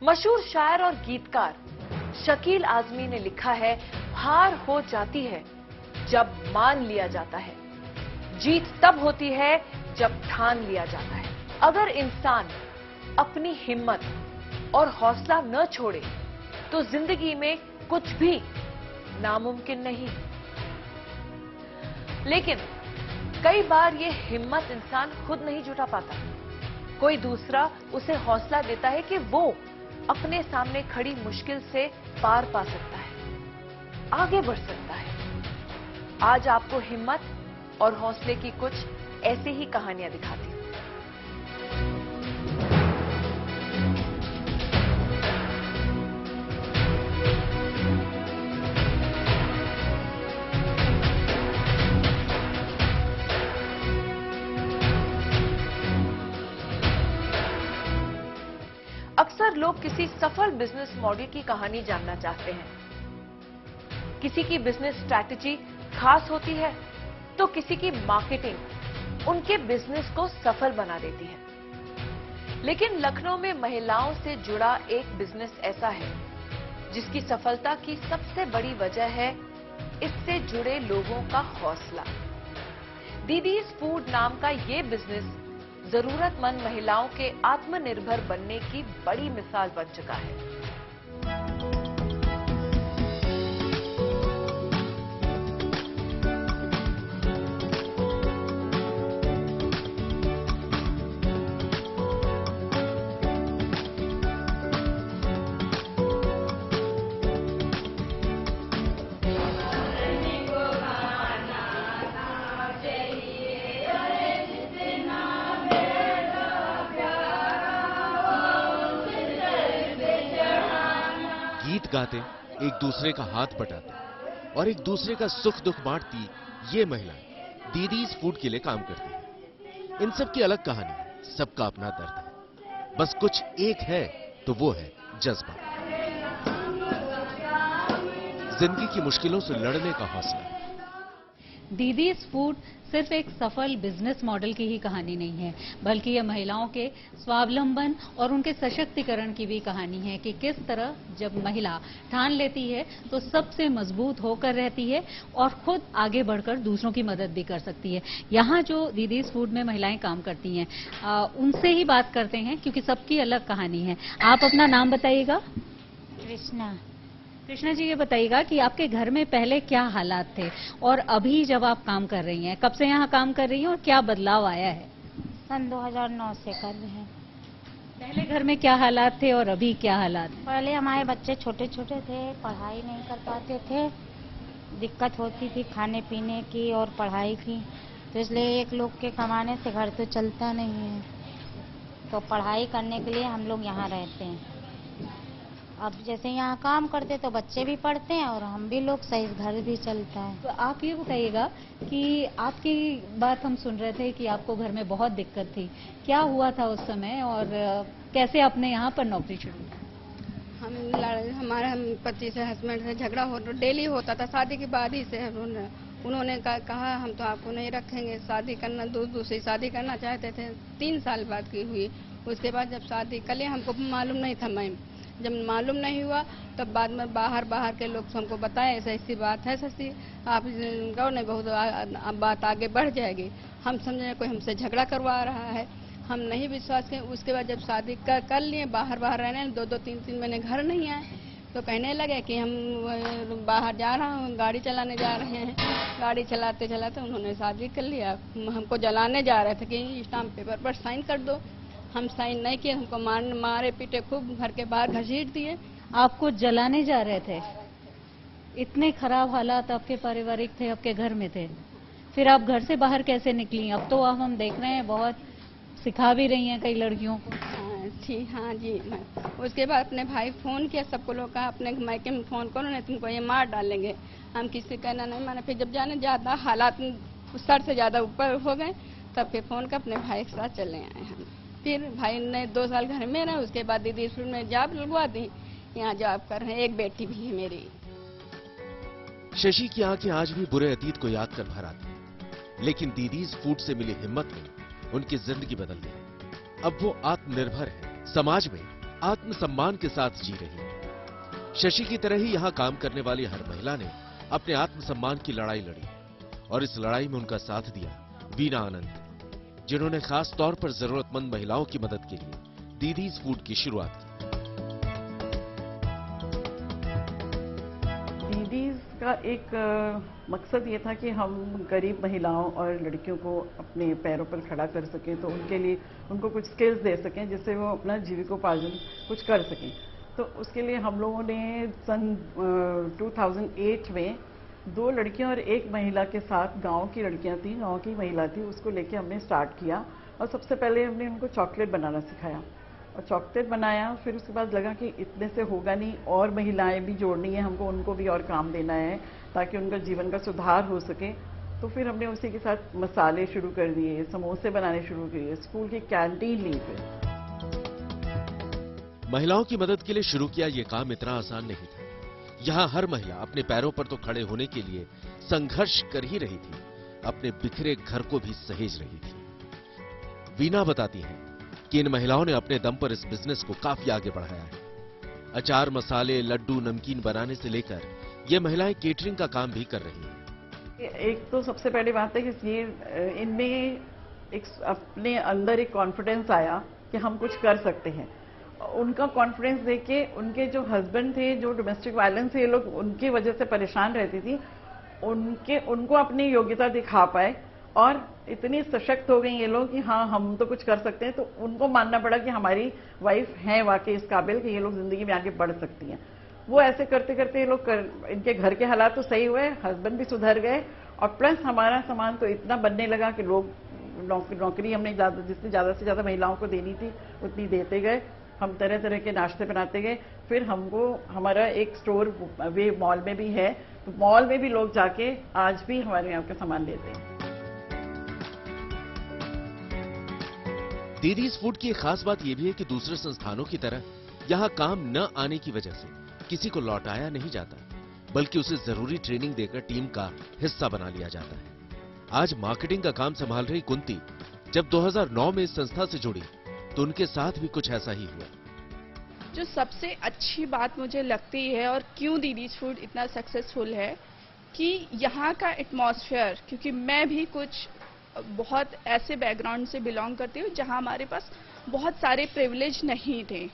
मशहूर शायर और गीतकार शकील आजमी ने लिखा है, हार हो जाती है जब मान लिया जाता है, जीत तब होती है जब ठान लिया जाता है। अगर इंसान अपनी हिम्मत और हौसला न छोड़े तो जिंदगी में कुछ भी नामुमकिन नहीं। लेकिन कई बार ये हिम्मत इंसान खुद नहीं जुटा पाता, कोई दूसरा उसे हौसला देता है कि वो अपने सामने खड़ी मुश्किल से पार पा सकता है, आगे बढ़ सकता है। आज आपको हिम्मत और हौसले की कुछ ऐसी ही कहानियां दिखाती हूं। अक्सर लोग किसी सफल बिजनेस मॉडल की कहानी जानना चाहते हैं। किसी की बिजनेस स्ट्रैटेजी खास होती है तो किसी की मार्केटिंग उनके बिजनेस को सफल बना देती है। लेकिन लखनऊ में महिलाओं से जुड़ा एक बिजनेस ऐसा है जिसकी सफलता की सबसे बड़ी वजह है इससे जुड़े लोगों का हौसला। दीदीज फूड नाम का ये बिजनेस जरूरतमंद महिलाओं के आत्मनिर्भर बनने की बड़ी मिसाल बन चुका है। गीत गाते, एक दूसरे का हाथ बटाते और एक दूसरे का सुख दुख बांटती ये महिलाएं दीदीज फूड के लिए काम करती हैं। इन सब की अलग कहानी है, सबका अपना दर्द है, बस कुछ एक है तो वो है जज्बा, जिंदगी की मुश्किलों से लड़ने का हौसला। दीदीज फूड सिर्फ एक सफल बिजनेस मॉडल की ही कहानी नहीं है, बल्कि यह महिलाओं के स्वावलंबन और उनके सशक्तिकरण की भी कहानी है कि किस तरह जब महिला ठान लेती है तो सबसे मजबूत होकर रहती है और खुद आगे बढ़कर दूसरों की मदद भी कर सकती है। यहाँ जो दीदीज फूड में महिलाएं काम करती हैं उनसे ही बात करते हैं क्योंकि सबकी अलग कहानी है। आप अपना नाम बताइएगा। कृष्णा। कृष्णा जी, ये बताइएगा कि आपके घर में पहले क्या हालात थे और अभी जब आप काम कर रही हैं, कब से यहाँ काम कर रही हैं और क्या बदलाव आया है? सन 2009 से कर रहे हैं। पहले घर में क्या हालात थे और अभी क्या हालात? पहले हमारे बच्चे छोटे छोटे थे, पढ़ाई नहीं कर पाते थे, दिक्कत होती थी खाने पीने की और पढ़ाई की, तो इसलिए एक लोग के कमाने से घर तो चलता नहीं है, तो पढ़ाई करने के लिए हम लोग यहाँ रहते हैं। अब जैसे यहाँ काम करते तो बच्चे भी पढ़ते हैं और हम भी लोग सही, घर भी चलता है। तो आप ये बताइएगा कि आपकी बात हम सुन रहे थे कि आपको घर में बहुत दिक्कत थी, क्या हुआ था उस समय और कैसे आपने यहाँ पर नौकरी शुरू की? हमारे पति से, हस्बैंड से झगड़ा डेली होता था, शादी के बाद ही से उन्होंने कहा हम तो आपको नहीं रखेंगे, शादी करना, दूसरी शादी करना चाहते थे, 3 साल बाद की हुई। उसके बाद जब शादी कर लिया, हमको मालूम नहीं था, मैम जब मालूम नहीं हुआ तब बाद में बाहर के लोग हमको बताए ऐसा ऐसी बात है, ससी आप गौ नहीं, बहुत बात आगे बढ़ जाएगी। हम समझे कोई हमसे झगड़ा करवा रहा है, हम नहीं विश्वास किए। उसके बाद जब शादी कर लिए, बाहर रहने 2-2, 3-3 महीने घर नहीं आए, तो कहने लगे कि हम बाहर जा रहा हूँ, गाड़ी चलाने जा रहे हैं। गाड़ी चलाते चलाते उन्होंने शादी कर लिया, हमको जलाने जा रहे थे कि स्टाम्प पेपर पर साइन कर दो, हम साइन नहीं किए, हमको मारे पीटे, खूब घर के बाहर घसीट दिए। आपको जलाने जा रहे थे? इतने खराब हालात आपके पारिवारिक थे, आपके घर में थे, फिर आप घर से बाहर कैसे निकली? अब तो हम देख रहे हैं बहुत सिखा भी रही हैं कई लड़कियों को। हाँ जी। उसके बाद अपने भाई फोन किया, सबको लोग कहा अपने मायके में फोन करो नहीं तुमको ये मार डालेंगे। हम किसी कहना नहीं माना, फिर जब जाने ज्यादा हालात सर से ज्यादा ऊपर हो गए तब फिर फोन कर अपने भाई के साथ चले आए हम। फिर भाई ने 2 साल घर में रहे, उसके बाद दीदी स्कूल में जॉब लगवा दी, यहाँ जॉब कर रहे हैं, एक बेटी भी है मेरी। शशि की आंखें आज भी बुरे अतीत को याद कर भर आती हैं, लेकिन दीदीज फूड से मिली हिम्मत ने उनकी जिंदगी बदल दी। अब वो आत्मनिर्भर है, समाज में आत्मसम्मान के साथ जी रही हैं। शशि की तरह ही यहां काम करने वाली हर महिला ने अपने आत्मसम्मान की लड़ाई लड़ी और इस लड़ाई में उनका साथ दिया वीना आनंद, जिन्होंने खास तौर पर जरूरतमंद महिलाओं की मदद के लिए दीदीज फूड की शुरुआत की। दीदीज का एक मकसद ये था कि हम गरीब महिलाओं और लड़कियों को अपने पैरों पर खड़ा कर सकें, तो उनके लिए उनको कुछ स्किल्स दे सकें जिससे वो अपना जीविकोपार्जन कुछ कर सकें। तो उसके लिए हम लोगों ने सन 2008 में 2 लड़कियां और 1 महिला के साथ, गांव की लड़कियां थी, गांव की महिला थी, उसको लेके हमने स्टार्ट किया। और सबसे पहले हमने उनको चॉकलेट बनाना सिखाया और चॉकलेट बनाया। फिर उसके बाद लगा कि इतने से होगा नहीं, और महिलाएं भी जोड़नी है हमको, उनको भी और काम देना है ताकि उनका जीवन का सुधार हो सके। तो फिर हमने उसी के साथ मसाले शुरू कर दिए, समोसे बनाने शुरू किए, स्कूल की कैंटीन ली। फिर महिलाओं की मदद के लिए शुरू किया ये काम इतना आसान नहीं था। यहां हर महिला अपने पैरों पर तो खड़े होने के लिए संघर्ष कर ही रही थी, अपने बिखरे घर को भी सहेज रही थी। वीना बताती हैं कि इन महिलाओं ने अपने दम पर इस बिजनेस को काफी आगे बढ़ाया है। अचार, मसाले, लड्डू, नमकीन बनाने से लेकर ये महिलाएं केटरिंग का काम भी कर रही हैं। एक तो सबसे पहली बात है कि ये इनमें एक अपने अंदर एक कॉन्फिडेंस आया कि हम कुछ कर सकते हैं। उनका कॉन्फिडेंस देख के उनके जो हस्बैंड थे, जो डोमेस्टिक वायलेंस से ये लोग उनकी वजह से परेशान रहती थी, उनको अपनी योग्यता दिखा पाए और इतनी सशक्त हो गई ये लोग कि हाँ हम तो कुछ कर सकते हैं। तो उनको मानना पड़ा कि हमारी वाइफ है वाकई इस काबिल कि ये लोग जिंदगी में आगे बढ़ सकती हैं। वो ऐसे करते करते ये लोग इनके घर के हालात तो सही हुए, हस्बैंड भी सुधर गए और प्लस हमारा सामान तो इतना बनने लगा कि लोग नौकरी हमने जितनी ज्यादा से ज्यादा महिलाओं को देनी थी उतनी देते गए। हम तरह तरह के नाश्ते बनाते गए। फिर हमको हमारा एक स्टोर वे मॉल में भी है, तो मॉल में भी लोग जाके आज भी हमारे यहाँ का सामान लेते हैं। दीदीज फूड की एक खास बात यह भी है कि दूसरे संस्थानों की तरह यहाँ काम न आने की वजह से किसी को लौटाया नहीं जाता, बल्कि उसे जरूरी ट्रेनिंग देकर टीम का हिस्सा बना लिया जाता है। आज मार्केटिंग का काम संभाल रही कुंती जब 2009 में इस संस्था से जुड़ी तो उनके साथ भी कुछ ऐसा ही हुआ। जो सबसे अच्छी बात मुझे लगती है और क्यों दीदीज फूड इतना सक्सेसफुल है कि यहाँ का एटमॉस्फेयर, क्योंकि मैं भी कुछ बहुत ऐसे बैकग्राउंड से बिलोंग करती हूँ जहाँ हमारे पास बहुत सारे प्रिविलेज नहीं थे।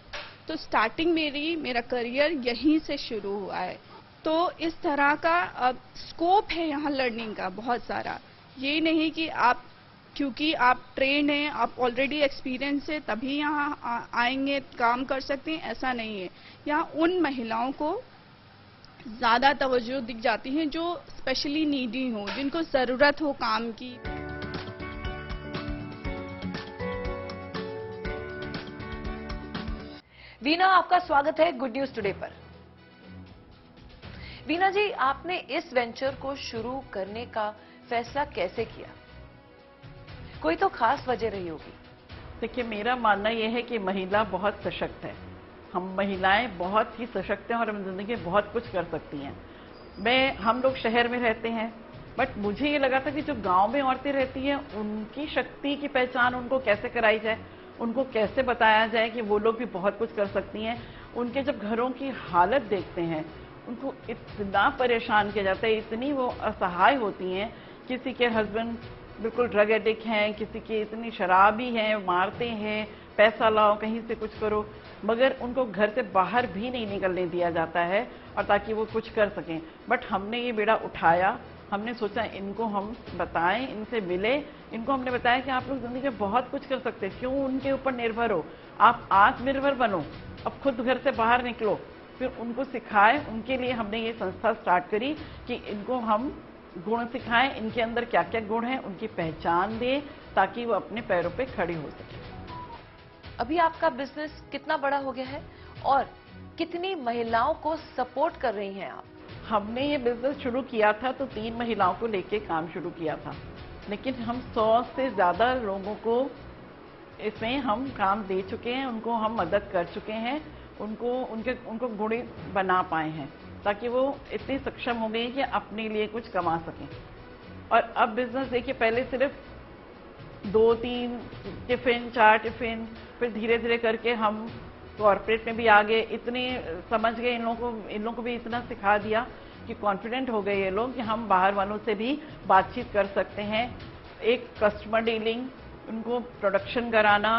तो स्टार्टिंग मेरा करियर यहीं से शुरू हुआ है। तो इस तरह का स्कोप है यहाँ लर्निंग का बहुत सारा। ये नहीं कि आप क्योंकि आप ट्रेन हैं, आप ऑलरेडी एक्सपीरियंस है तभी यहाँ आएंगे काम कर सकते हैं, ऐसा नहीं है। यहाँ उन महिलाओं को ज़्यादा तवज्जो दिख जाती है जो स्पेशली नीडी हो, जिनको ज़रूरत हो काम की। वीना, आपका स्वागत है गुड न्यूज टुडे पर। वीना जी, आपने इस वेंचर को शुरू करने का फैसला कैसे किया? कोई तो खास वजह रही होगी। देखिए, मेरा मानना यह है कि महिला बहुत सशक्त है। हम महिलाएं बहुत ही सशक्त हैं और हम जिंदगी में बहुत कुछ कर सकती हैं। हम लोग शहर में रहते हैं, बट मुझे ये लगा था कि जो गांव में औरतें रहती हैं उनकी शक्ति की पहचान उनको कैसे कराई जाए, उनको कैसे बताया जाए कि वो लोग भी बहुत कुछ कर सकती हैं। उनके जब घरों की हालत देखते हैं, उनको इतना परेशान किया जाता है, इतनी वो असहाय होती हैं। किसी के हस्बैंड बिल्कुल ड्रग एडिक्ट हैं, किसी के इतनी शराबी हैं, मारते हैं, पैसा लाओ कहीं से कुछ करो, मगर उनको घर से बाहर भी नहीं निकलने दिया जाता है और ताकि वो कुछ कर सकें। बट हमने ये बेड़ा उठाया, हमने सोचा इनको हम बताएं, इनसे मिले, इनको हमने बताया कि आप लोग जिंदगी में बहुत कुछ कर सकते हैं, क्यों उनके ऊपर निर्भर हो, आप आत्मनिर्भर बनो, अब खुद घर से बाहर निकलो। फिर उनको सिखाए, उनके लिए हमने ये संस्था स्टार्ट करी कि इनको हम गुण सिखाएं, इनके अंदर क्या क्या गुण हैं उनकी पहचान दें ताकि वो अपने पैरों पे खड़ी हो सके। अभी आपका बिजनेस कितना बड़ा हो गया है और कितनी महिलाओं को सपोर्ट कर रही हैं आप? हमने ये बिजनेस शुरू किया था तो 3 महिलाओं को लेके काम शुरू किया था, लेकिन हम 100 से ज्यादा लोगों को इसमें हम काम दे चुके हैं, उनको हम मदद कर चुके हैं, उनको गुणी बना पाए हैं ताकि वो इतनी सक्षम हो गई कि अपने लिए कुछ कमा सकें। और अब बिजनेस देखिए, पहले सिर्फ 2-3 टिफिन, 4 टिफिन, फिर धीरे धीरे करके हम कॉर्पोरेट में भी आ गए, इतने समझ गए, इन लोगों को भी इतना सिखा दिया कि कॉन्फिडेंट हो गए ये लोग कि हम बाहर वालों से भी बातचीत कर सकते हैं। एक कस्टमर डीलिंग, उनको प्रोडक्शन कराना,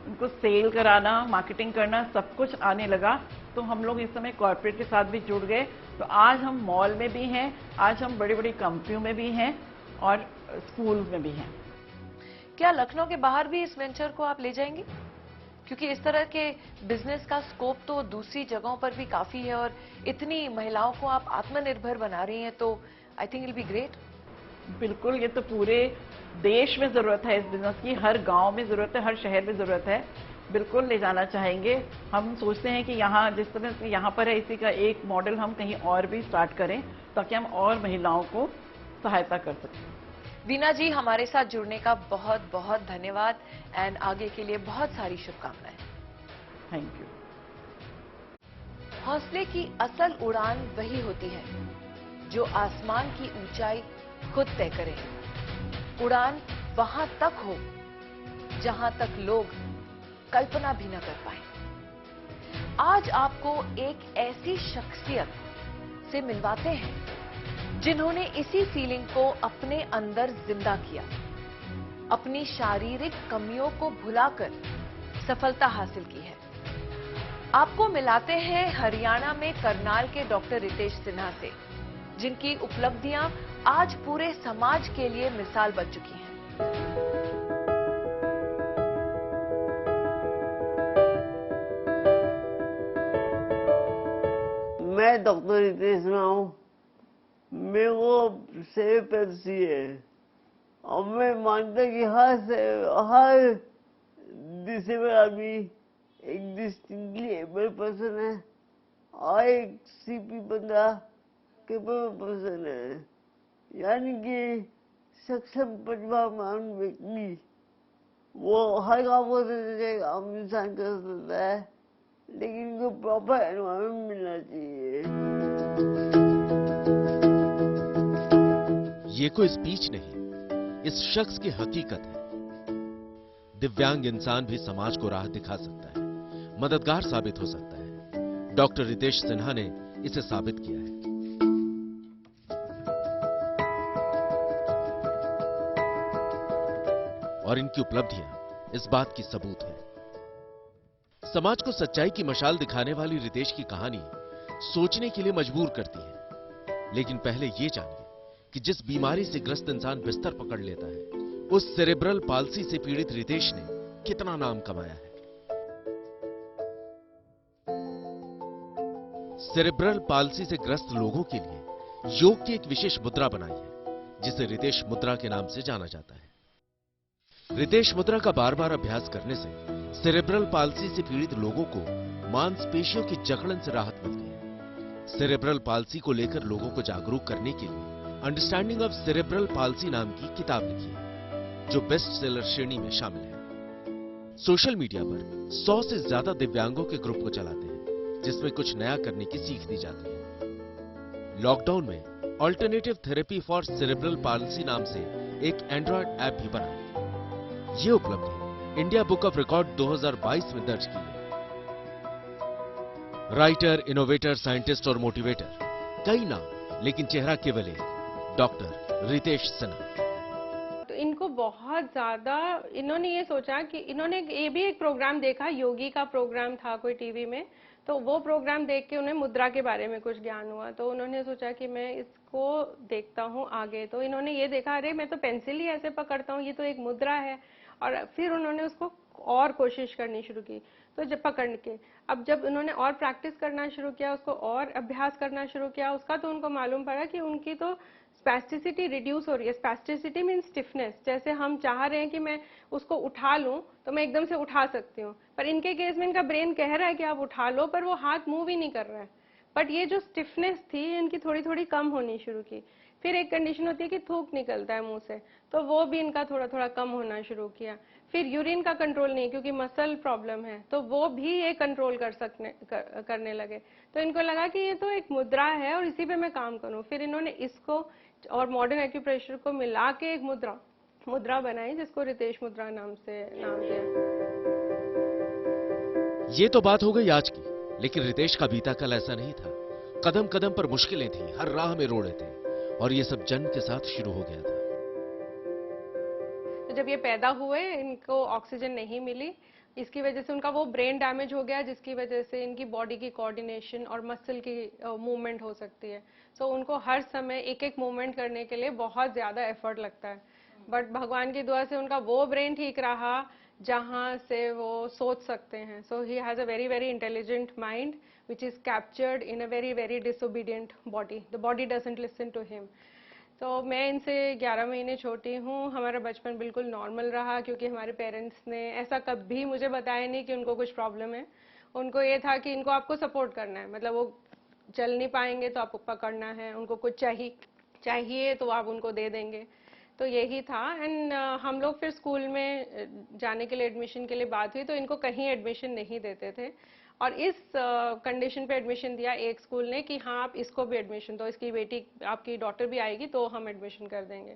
उनको सेल कराना, मार्केटिंग करना, सब कुछ आने लगा। तो हम लोग इस समय कॉर्पोरेट के साथ भी जुड़ गए। तो आज हम मॉल में भी हैं, आज हम बड़ी बड़ी कंपनियों में भी हैं और स्कूल में भी हैं। क्या लखनऊ के बाहर भी इस वेंचर को आप ले जाएंगे? क्योंकि इस तरह के बिजनेस का स्कोप तो दूसरी जगहों पर भी काफी है और इतनी महिलाओं को आप आत्मनिर्भर बना रही हैं, तो I think it will be great. बिल्कुल, ये तो पूरे देश में जरूरत है इस बिजनेस की, हर गांव में जरूरत है, हर शहर में जरूरत है। बिल्कुल ले जाना चाहेंगे। हम सोचते हैं कि यहाँ जिस तरह से यहाँ पर है, इसी का एक मॉडल हम कहीं और भी स्टार्ट करें ताकि हम और महिलाओं को सहायता कर सकें। वीना जी, हमारे साथ जुड़ने का बहुत बहुत धन्यवाद एंड आगे के लिए बहुत सारी शुभकामनाएं। Thank you. हौसले की असल उड़ान वही होती है जो आसमान की ऊंचाई खुद तय करे। उड़ान वहां तक हो जहां तक लोग कल्पना भी न कर पाए। आज आपको एक ऐसी शख्सियत से मिलवाते हैं जिन्होंने इसी फीलिंग को अपने अंदर जिंदा किया, अपनी शारीरिक कमियों को भुलाकर सफलता हासिल की है। आपको मिलाते हैं हरियाणा में करनाल के डॉक्टर रितेश सिन्हा से, जिनकी उपलब्धियां आज पूरे समाज के लिए मिसाल बन चुकी हैं। मैं डॉक्टर रितेश सिन्हा हूँ। मेरे को सेव पेप्सी है और मैं मानता कि हर डिसेबल आदमी एक डिस्टिंक्टली एबल पर्सन है और एक सीपी बंदा केपेबल पर्सन है, यानी कि सक्षम प्रतिभावान व्यक्ति वो हर काम को आम इंसान कर सकता है, लेकिन इनको प्रॉपर एनवायरनमेंट मिलना चाहिए। ये कोई स्पीच नहीं, इस शख्स की हकीकत है। दिव्यांग इंसान भी समाज को राह दिखा सकता है, मददगार साबित हो सकता है। डॉक्टर रितेश सिन्हा ने इसे साबित किया है। और इनकी उपलब्धियां इस बात की सबूत है। समाज को सच्चाई की मशाल दिखाने वाली रितेश की कहानी सोचने के लिए मजबूर करती है। लेकिन पहले यह जानिए कि जिस बीमारी से ग्रस्त इंसान बिस्तर पकड़ लेता है, उस सेरेब्रल पाल्सी से पीड़ित रितेश ने कितना नाम कमाया है। सेरेब्रल पाल्सी से ग्रस्त लोगों के लिए योग की एक विशेष मुद्रा बनाई है, जिसे रितेश मुद्रा के नाम से जाना जाता है। रितेश मुद्रा का बार बार अभ्यास करने से सेरेब्रल पाल्सी से पीड़ित लोगों को मांसपेशियों की जकड़न से राहत मिलती है। सेरेब्रल पाल्सी को लेकर लोगों को जागरूक करने के लिए अंडरस्टैंडिंग ऑफ सेरेब्रल पाल्सी नाम की किताब लिखी है, जो बेस्ट सेलर श्रेणी में शामिल है। सोशल मीडिया पर 100 से ज्यादा दिव्यांगों के ग्रुप को चलाते हैं, जिसमें कुछ नया करने की सीख दी जाती है। लॉकडाउन में alternative therapy for cerebral palsy नाम से एक एंड्रॉयड ऐप भी बना है। ये उपलब्धि इंडिया बुक ऑफ रिकॉर्ड 2022 में दर्ज की है। राइटर, इनोवेटर, साइंटिस्ट और मोटिवेटर, कई नाम, लेकिन चेहरा केवल एक, डॉक्टर रितेश सिन्हा। तो इनको बहुत ज्यादा इन्होंने ये सोचा कि इन्होंने ये भी एक प्रोग्राम देखा, योगी का प्रोग्राम था कोई टीवी में, तो वो प्रोग्राम देख के उन्हें मुद्रा के बारे में कुछ ज्ञान हुआ, तो उन्होंने सोचा कि मैं इसको देखता हूँ आगे। तो इन्होंने ये देखा, अरे मैं तो पेंसिल ही ऐसे पकड़ता हूँ, ये तो एक मुद्रा है। और फिर उन्होंने उसको और कोशिश करनी शुरू की, तो जब पकड़ के अब जब उन्होंने और प्रैक्टिस करना शुरू किया, उसको और अभ्यास करना शुरू किया, उसका तो उनको मालूम पड़ा कि उनकी तो स्पैस्टिसिटी रिड्यूस हो रही है। स्पैस्टिसिटी मीन स्टिफनेस, जैसे हम चाह रहे हैं कि मैं उसको उठा लूं तो मैं एकदम से उठा सकती हूँ, पर इनके केस में इनका ब्रेन कह रहा है कि आप उठा लो, पर वो हाथ मूव ही नहीं कर रहा है। बट ये जो स्टिफनेस थी इनकी थोड़ी थोड़ी कम होनी शुरू की। फिर एक कंडीशन होती है कि थूक निकलता है मुंह से, तो वो भी इनका थोड़ा थोड़ा कम होना शुरू किया। फिर यूरिन का कंट्रोल नहीं, क्योंकि मसल प्रॉब्लम है, तो वो भी ये कंट्रोल करने लगे। तो इनको लगा कि ये तो एक मुद्रा है और इसी पे मैं काम करूं। फिर इन्होंने इसको और मॉडर्न एक्यूप्रेशर को मिला के एक मुद्रा बनाई, जिसको रितेश मुद्रा नाम दिया। ये तो बात हो गई आज की, लेकिन रितेश का बीता कल ऐसा नहीं था। कदम कदम पर मुश्किलें थी, हर राह में रोड़े थे, और ये सब जन्म के साथ शुरू हो गया था। तो जब ये पैदा हुए, इनको ऑक्सीजन नहीं मिली, इसकी वजह से उनका वो ब्रेन डैमेज हो गया, जिसकी वजह से इनकी बॉडी की कोऑर्डिनेशन और मसल की मूवमेंट हो सकती है। सो उनको हर समय एक एक मूवमेंट करने के लिए बहुत ज़्यादा एफर्ट लगता है। बट भगवान की दुआ से उनका वो ब्रेन ठीक रहा जहाँ से वो सोच सकते हैं। So he has a very very intelligent mind which is captured in a very very disobedient body. The body doesn't listen to him. तो मैं इनसे 11 महीने छोटी हूँ। हमारा बचपन बिल्कुल नॉर्मल रहा, क्योंकि हमारे पेरेंट्स ने ऐसा कभी मुझे बताया नहीं कि उनको कुछ प्रॉब्लम है। उनको ये था कि इनको आपको सपोर्ट करना है, मतलब वो चल नहीं पाएंगे तो आपको पकड़ना है, उनको कुछ चाहिए तो आप उनको दे देंगे, तो यही था। एंड हम लोग फिर स्कूल में जाने के लिए एडमिशन के लिए बात हुई, तो इनको कहीं एडमिशन नहीं देते थे, और इस कंडीशन पे एडमिशन दिया एक स्कूल ने कि हाँ आप इसको भी एडमिशन दो, इसकी बेटी आपकी डॉटर भी आएगी तो हम एडमिशन कर देंगे।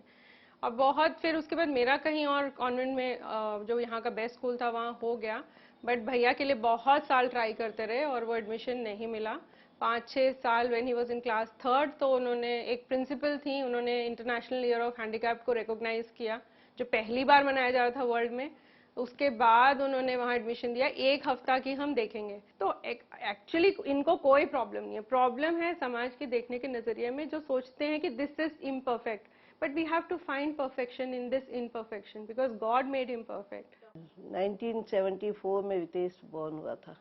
और बहुत फिर उसके बाद मेरा कहीं और कॉन्वेंट में जो यहाँ का बेस्ट स्कूल था वहाँ हो गया, बट भैया के लिए बहुत साल ट्राई करते रहे और वो एडमिशन नहीं मिला। 5-6 साल when he was in class 3rd, तो उन्होंने एक प्रिंसिपल थी, उन्होंने इंटरनेशनल ईयर ऑफ हैंडीकैप को रिकॉग्नाइज किया, जो पहली बार मनाया जा रहा था वर्ल्ड में। उसके बाद उन्होंने वहाँ एडमिशन दिया, 1 हफ्ता की हम देखेंगे। तो एक्चुअली इनको कोई प्रॉब्लम नहीं है, प्रॉब्लम है समाज के देखने के नजरिए में, जो सोचते हैं कि this is imperfect, but we have to find perfection in this imperfection because God made him perfect. 1974 में रितेश बॉर्न हुआ था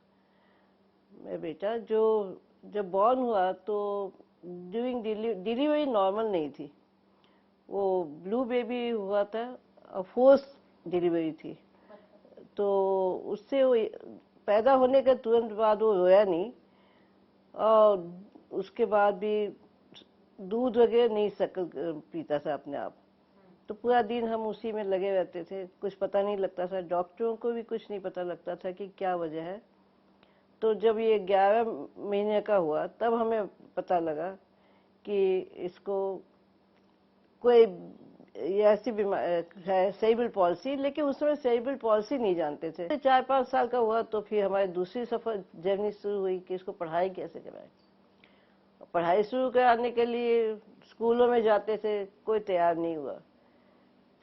मेरा बेटा। जो जब बॉर्न हुआ तो ड्यूरिंग डिलीवरी नॉर्मल नहीं थी, वो ब्लू बेबी हुआ था और फोर्स डिलीवरी थी। तो उससे वो पैदा होने के तुरंत बाद वो रोया नहीं, और उसके बाद भी दूध वगैरह नहीं पीता था अपने आप। तो पूरा दिन हम उसी में लगे रहते थे, कुछ पता नहीं लगता था, डॉक्टरों को भी कुछ नहीं पता लगता था कि क्या वजह है। तो जब ये 11 महीने का हुआ तब हमें पता लगा कि इसको कोई ऐसी बीमारी है, सेरिब्रल पॉलिसी, लेकिन उस समय सेरिब्रल पॉलिसी नहीं जानते थे। 4-5 साल का हुआ तो फिर हमारी दूसरी सफर जर्नी शुरू हुई कि इसको पढ़ाई कैसे कराएं। पढ़ाई शुरू कराने के लिए स्कूलों में जाते थे, कोई तैयार नहीं हुआ।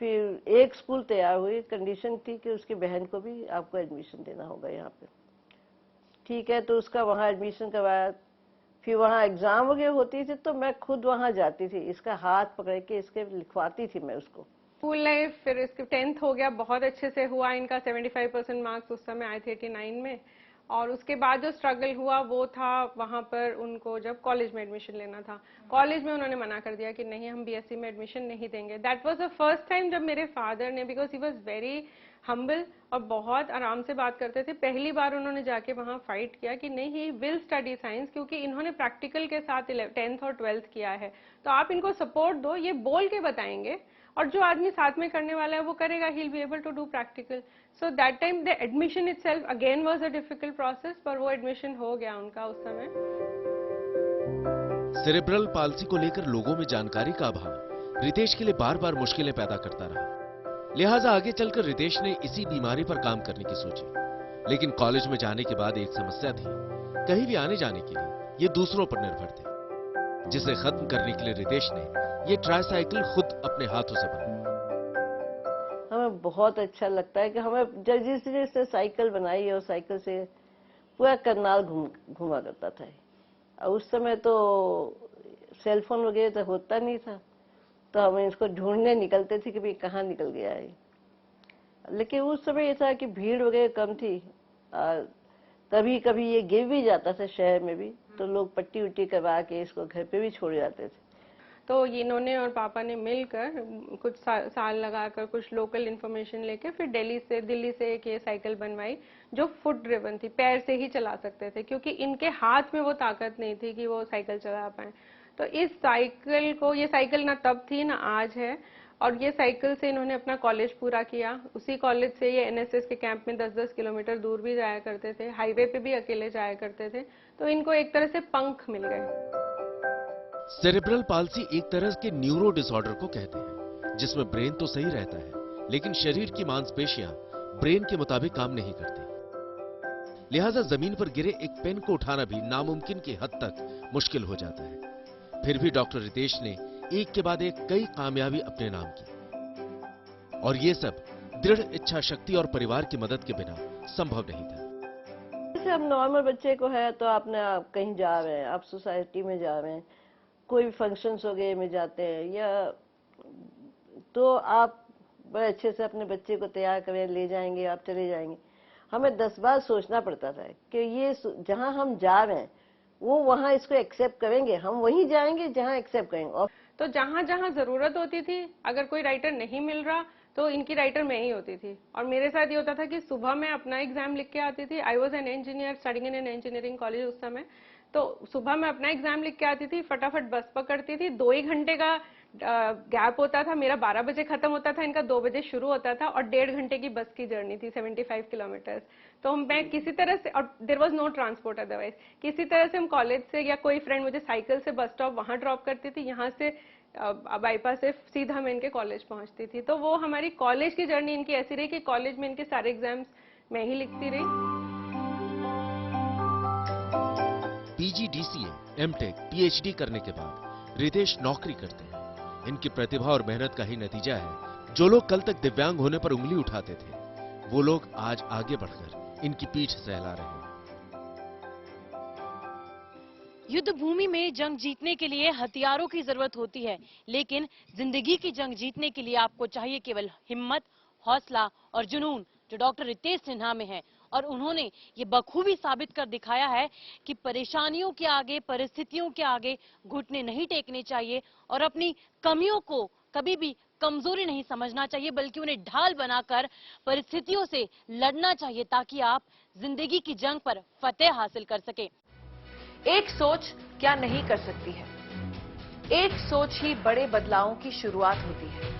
फिर एक स्कूल तैयार हुई, कंडीशन थी कि उसकी बहन को भी आपको एडमिशन देना होगा यहाँ पे। ठीक है, तो उसका वहाँ एडमिशन करवाया। फिर वहाँ एग्जाम वगैरह होती थी तो मैं खुद वहाँ जाती थी, इसका हाथ पकड़ के इसके लिखवाती थी मैं उसको। स्कूल लाइफ, फिर इसके 10th हो गया, बहुत अच्छे से हुआ। इनका 75% मार्क्स उस समय आए थे 89 में। और उसके बाद जो स्ट्रगल हुआ वो था वहाँ पर उनको जब कॉलेज में एडमिशन लेना था। कॉलेज में उन्होंने मना कर दिया कि नहीं, हम बीएससी में एडमिशन नहीं देंगे। That was the first time जब मेरे फादर ने, because he was very humble और बहुत आराम से बात करते थे, पहली बार उन्होंने जाके वहाँ फाइट किया कि नहीं, ही विल स्टडी साइंस, क्योंकि इन्होंने प्रैक्टिकल के साथ 10th और 12th किया है, तो आप इनको सपोर्ट दो, ये बोल के बताएंगे, और जो आदमी साथ में करने वाला है वो करेगा, he will be able to do practical. So that time the admission itself again was a difficult process, पर वो एडमिशन हो गया उनका उस समय। सेरेब्रल पाल्सी को लेकर लोगों में जानकारी का अभाव रितेश के लिए बार बार मुश्किलें पैदा करता रहा। लिहाजा आगे चलकर रितेश ने इसी बीमारी पर काम करने की सोची। लेकिन कॉलेज में जाने के बाद एक समस्या थी, कहीं भी आने जाने के लिए ये दूसरों पर निर्भर थे, जिसे खत्म करने के लिए रितेश ने ये ट्राईसाइकिल खुद अपने हाथों से बनाई। हमें बहुत अच्छा लगता है कि हमें जिस से साइकिल बनाई और साइकिल से पूरा करनाल घुमा करता था। और उस समय तो सेलफोन वगैरह तो होता नहीं था, तो हम इसको ढूंढने निकलते थे कि भाई कहाँ निकल गया है। लेकिन उस समय ये था कि भीड़ वगैरह कम थी, कभी कभी ये गिर भी जाता था शहर में भी, तो लोग पट्टी उट्टी करवा के इसको घर पे भी छोड़ जाते थे। तो इन्होंने और पापा ने मिलकर कुछ साल लगाकर कुछ लोकल इन्फॉर्मेशन लेके फिर दिल्ली से एक ये साइकिल बनवाई जो फुट ड्रिवन थी, पैर से ही चला सकते थे, क्योंकि इनके हाथ में वो ताकत नहीं थी कि वो साइकिल चला पाए। तो इस साइकिल को, ये साइकिल ना तब थी ना आज है, और ये साइकिल से इन्होंने अपना कॉलेज पूरा किया। उसी कॉलेज से ये एनएसएस के कैंप में 10-10 किलोमीटर दूर भी जाया करते थे, हाईवे पे भी अकेले जाया करते थे। तो इनको एक तरह से पंख मिल गए। सेरेब्रल पाल्सी एक तरह के न्यूरो डिसऑर्डर को कहते हैं, जिसमें ब्रेन तो सही रहता है लेकिन शरीर की मांसपेशियां ब्रेन के मुताबिक काम नहीं करती। लिहाजा जमीन पर गिरे एक पेन को उठाना भी नामुमकिन की हद तक मुश्किल हो जाता है। फिर भी डॉक्टर रितेश ने एक के बाद एक कई कामयाबी अपने नाम की, और ये सब दृढ़ इच्छा शक्ति और परिवार की मदद के बिना संभव नहीं था। जैसे अब नॉर्मल बच्चे को है तो आप कहीं जा रहे हैं, आप सोसाइटी में जा रहे हैं, कोई भी फंक्शंस वगैरह में जाते हैं, या तो आप बड़े अच्छे से अपने बच्चे को तैयार करें, ले जाएंगे, आप चले जाएंगे। हमें 10 बार सोचना पड़ता था कि ये जहां हम जा रहे हैं वो वहां इसको एक्सेप्ट करेंगे, हम वहीं जाएंगे जहां एक्सेप्ट करेंगे। और तो जहां जहां जरूरत होती थी, अगर कोई राइटर नहीं मिल रहा तो इनकी राइटर मैं ही होती थी। और मेरे साथ ये होता था कि सुबह मैं अपना एग्जाम लिख के आती थी। I was an engineer studying in an engineering college उस समय। तो सुबह मैं अपना एग्जाम लिख के आती थी, फटाफट बस पकड़ती थी, 2 ही घंटे का गैप होता था। मेरा 12 बजे खत्म होता था, इनका 2 बजे शुरू होता था, और 1.5 घंटे की बस की जर्नी थी, 75 किलोमीटर। तो मैं किसी तरह से, और there was no transport otherwise, किसी तरह से हम कॉलेज से या कोई फ्रेंड मुझे साइकिल से बस स्टॉप वहां ड्रॉप करती थी, यहाँ से बाईपास से सीधा मैं इनके कॉलेज पहुंचती थी। तो वो हमारी कॉलेज की जर्नी इनकी ऐसी रही कि कॉलेज में इनके सारे एग्जाम्स मैं ही लिखती रही। पीजीडीसीए, एमटेक, पीएचडी करने के बाद रितेश नौकरी करते हैं। इनकी प्रतिभा और मेहनत का ही नतीजा है जो लोग कल तक दिव्यांग होने पर उंगली उठाते थे, वो लोग आज आगे बढ़कर इनकी पीठ सहला रहे हैं। युद्ध भूमि में जंग जीतने के लिए हथियारों की जरूरत होती है, लेकिन जिंदगी की जंग जीतने के लिए आपको चाहिए केवल हिम्मत, हौसला और जुनून, जो डॉक्टर रितेश सिन्हा में है। और उन्होंने ये बखूबी साबित कर दिखाया है कि परेशानियों के आगे, परिस्थितियों के आगे घुटने नहीं टेकने चाहिए और अपनी कमियों को कभी भी कमजोरी नहीं समझना चाहिए, बल्कि उन्हें ढाल बनाकर परिस्थितियों से लड़ना चाहिए, ताकि आप जिंदगी की जंग पर फतेह हासिल कर सके। एक सोच क्या नहीं कर सकती है, एक सोच ही बड़े बदलावों की शुरुआत होती है।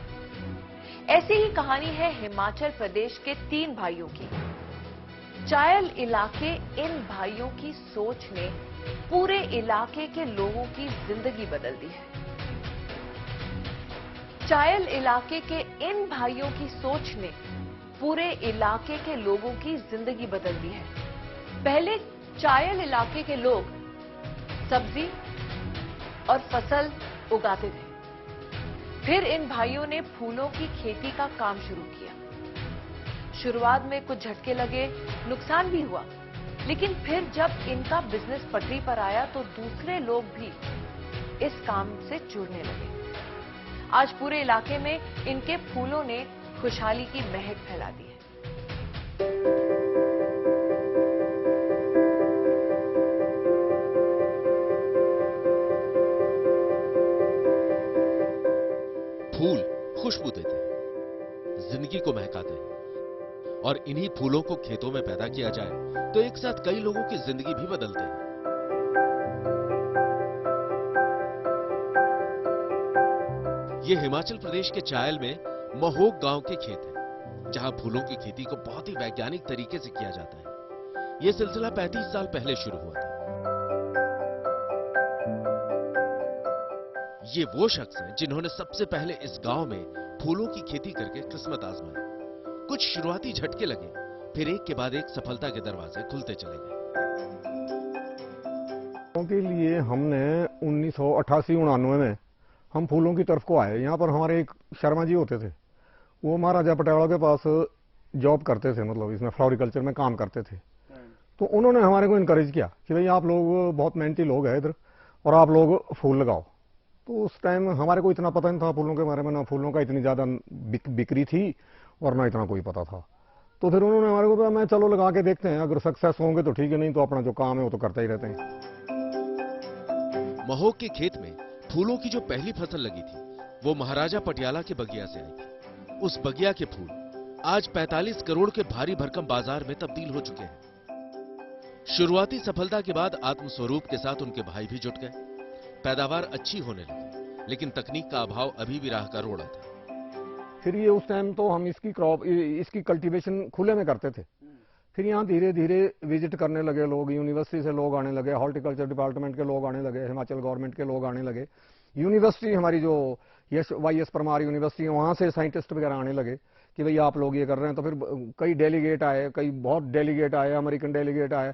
ऐसी ही कहानी है हिमाचल प्रदेश के 3 भाइयों की। चायल इलाके इन भाइयों की सोच ने पूरे इलाके के लोगों की जिंदगी बदल दी है। चायल इलाके के इन भाइयों की सोच ने पूरे इलाके के लोगों की जिंदगी बदल दी है। पहले चायल इलाके के लोग सब्जी और फसल उगाते थे, फिर इन भाइयों ने फूलों की खेती का काम शुरू किया। शुरुआत में कुछ झटके लगे, नुकसान भी हुआ, लेकिन फिर जब इनका बिजनेस पटरी पर आया तो दूसरे लोग भी इस काम से जुड़ने लगे। आज पूरे इलाके में इनके फूलों ने खुशहाली की महक फैला दी है। फूल खुशबू देते हैं, जिंदगी को महकाते हैं, और इन्हीं फूलों को खेतों में पैदा किया जाए तो एक साथ कई लोगों की जिंदगी भी बदलते हैं। ये हिमाचल प्रदेश के चायल में महोग गांव के खेत हैं, जहां फूलों की खेती को बहुत ही वैज्ञानिक तरीके से किया जाता है। यह सिलसिला 35 साल पहले शुरू हुआ था। ये वो शख्स हैं जिन्होंने सबसे पहले इस गांव में फूलों की खेती करके किस्मत आजमाई। कुछ शुरुआती झटके लगे, फिर एक के बाद एक सफलता के दरवाजे खुलते चले गए। के लिए हमने 1988-89 में हम फूलों की तरफ को आए। यहाँ पर हमारे एक शर्मा जी होते थे, वो महाराजा पटियाला के पास जॉब करते थे, मतलब इसमें फ्लोरिकल्चर में काम करते थे। तो उन्होंने हमारे को इनकरेज किया कि भाई आप लोग बहुत मेहनती लोग हैं इधर, और आप लोग फूल लगाओ। तो उस टाइम हमारे को इतना पता नहीं था फूलों के बारे में, ना फूलों का इतनी ज्यादा बिक्री थी और ना इतना कोई पता था। तो फिर उन्होंने हमारे को कहा मैं चलो लगा के देखते हैं, अगर सक्सेस होंगे तो ठीक है, नहीं तो अपना जो काम है वो तो करते ही रहते हैं। महोग के खेत में फूलों की जो पहली फसल लगी थी वो महाराजा पटियाला के बगिया से आई थी। उस बगिया के फूल आज 45 करोड़ के भारी भरकम बाजार में तब्दील हो चुके हैं। शुरुआती सफलता के बाद आत्मस्वरूप के साथ उनके भाई भी जुट गए। पैदावार अच्छी होने लगी, लेकिन तकनीक का अभाव अभी भी राह का रोड़ा था। फिर ये उस टाइम तो हम इसकी कल्टीवेशन खुले में करते थे। फिर यहाँ धीरे धीरे विजिट करने लगे लोग, यूनिवर्सिटी से लोग आने लगे, हॉर्टिकल्चर डिपार्टमेंट के लोग आने लगे, हिमाचल गवर्नमेंट के लोग आने लगे, यूनिवर्सिटी हमारी जो YS परमार यूनिवर्सिटी है वहाँ से साइंटिस्ट वगैरह आने लगे कि भाई आप लोग ये कर रहे हैं। तो फिर कई डेलीगेट आए, कई बहुत डेलीगेट आए, अमेरिकन डेलीगेट आए,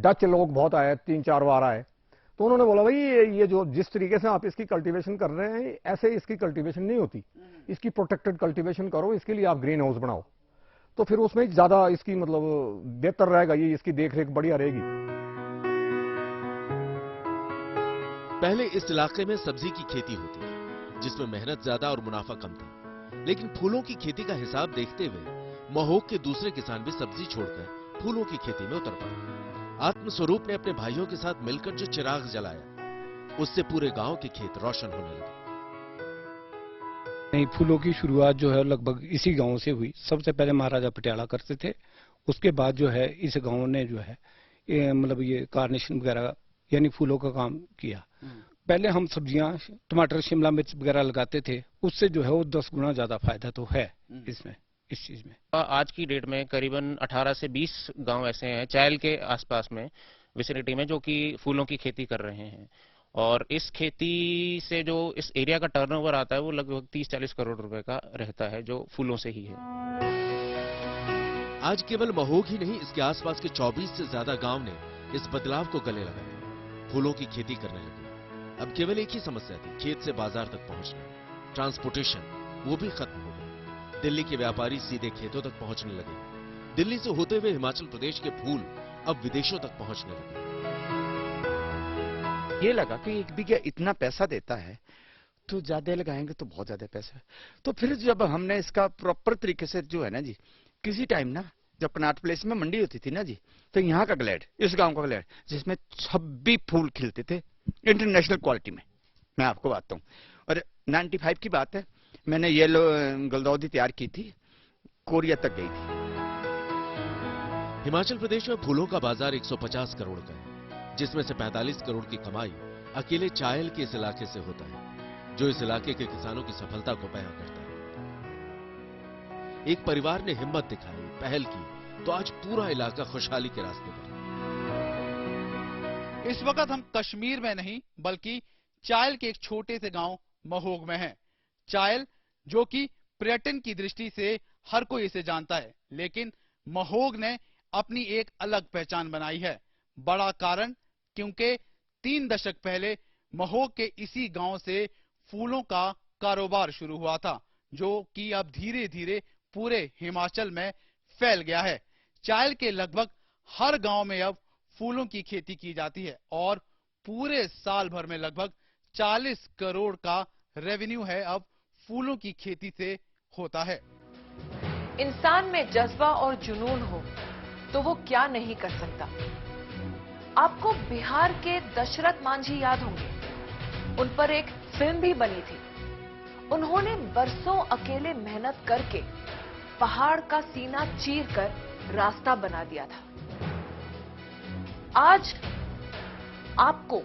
डच लोग बहुत आए, 3-4 बार आए। तो उन्होंने बोला भाई ये जो जिस तरीके से आप इसकी कल्टीवेशन कर रहे हैं ऐसे इसकी कल्टीवेशन नहीं होती, इसकी प्रोटेक्टेड कल्टीवेशन करो, इसके लिए आप ग्रीन हाउस बनाओ, तो फिर उसमें ज्यादा इसकी मतलब बेहतर रहेगा, ये इसकी देखरेख बढ़िया रहेगी। पहले इस इलाके में सब्जी की खेती होती थी जिसमें मेहनत ज्यादा और मुनाफा कम था, लेकिन फूलों की खेती का हिसाब देखते हुए महोग के दूसरे किसान भी सब्जी छोड़कर फूलों की खेती में उतर पड़े। आत्मस्वरूप ने अपने भाइयों के साथ मिलकर जो चिराग जलाया उससे पूरे गांव के खेत रोशन होने लगे। नहीं, फूलों की शुरुआत जो है लगभग इसी गांव से हुई। सबसे पहले महाराजा पटियाला करते थे, उसके बाद जो है इस गांव ने जो है मतलब ये कार्नेशन वगैरह यानी फूलों का काम किया। पहले हम सब्जियां टमाटर शिमला मिर्च वगैरह लगाते थे, उससे जो है वो 10 गुना ज्यादा फायदा तो है इसमें, इस चीज में। आज की डेट में करीबन 18 से 20 गांव ऐसे हैं चायल के आसपास में विसिनिटी में जो कि फूलों की खेती कर रहे हैं, और इस खेती से जो इस एरिया का टर्नओवर आता है वो लगभग 30-40 करोड़ रुपए का रहता है जो फूलों से ही है। आज केवल महोग ही नहीं, इसके आसपास के 24 से ज्यादा गांव ने इस बदलाव को गले लगाया, फूलों की खेती करने लगे। अब केवल एक ही समस्या थी, खेत से बाजार तक पहुंचना, ट्रांसपोर्टेशन, वो भी खत्म हो गई। दिल्ली के व्यापारी सीधे खेतों तक पहुंचने लगे। दिल्ली से होते हुए हिमाचल प्रदेश के फूल अब विदेशों तक पहुंचने लगे। ये लगा कि एक बीघा इतना पैसा देता है तो ज्यादा लगाएंगे तो बहुत ज्यादा पैसा है। तो फिर जब हमने इसका प्रॉपर तरीके से जो है ना जी, किसी टाइम ना जब कनाट प्लेस में मंडी होती थी ना जी, तो यहाँ का ग्लैड, इस गांव का ग्लैड जिसमें 26 फूल खिलते थे इंटरनेशनल क्वालिटी में, मैं आपको बताता हूँ। और 95 की बात है, मैंने ये गुलदाउदी तैयार की थी, कोरिया तक गई थी। हिमाचल प्रदेश में फूलों का बाजार 150 करोड़ का है, जिसमें से 45 करोड़ की कमाई अकेले चायल के इस इलाके से होता है, जो इस इलाके के किसानों की सफलता को बयां करता है। एक परिवार ने हिम्मत दिखाई, पहल की, तो आज पूरा इलाका खुशहाली के रास्ते पर। इस वक्त हम कश्मीर में नहीं बल्कि चायल के एक छोटे से गांव महोग में हैं। चायल जो कि पर्यटन की दृष्टि से हर कोई इसे जानता है, लेकिन महोग ने अपनी एक अलग पहचान बनाई है। बड़ा कारण क्योंकि 3 दशक पहले महोग के इसी गांव से फूलों का कारोबार शुरू हुआ था, जो कि अब धीरे धीरे पूरे हिमाचल में फैल गया है। चायल के लगभग हर गांव में अब फूलों की खेती की जाती है और पूरे साल भर में लगभग 40 करोड़ का रेवेन्यू है अब फूलों की खेती से होता है। इंसान में जज्बा और जुनून हो तो वो क्या नहीं कर सकता। आपको बिहार के दशरथ मांझी याद होंगे, उन पर एक फिल्म भी बनी थी। उन्होंने बरसों अकेले मेहनत करके पहाड़ का सीना चीरकर रास्ता बना दिया था। आज आपको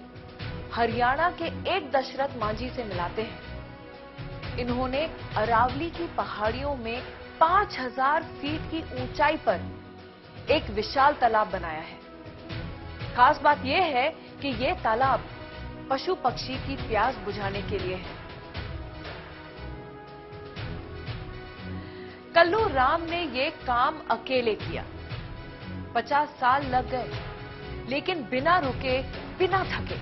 हरियाणा के एक दशरथ मांझी से मिलाते हैं। इन्होंने अरावली की पहाड़ियों में 5000 फीट की ऊंचाई पर एक विशाल तालाब बनाया है। खास बात यह है कि यह तालाब पशु पक्षी की प्यास बुझाने के लिए है। कल्लू राम ने यह काम अकेले किया। 50 साल लग गए, लेकिन बिना रुके, बिना थके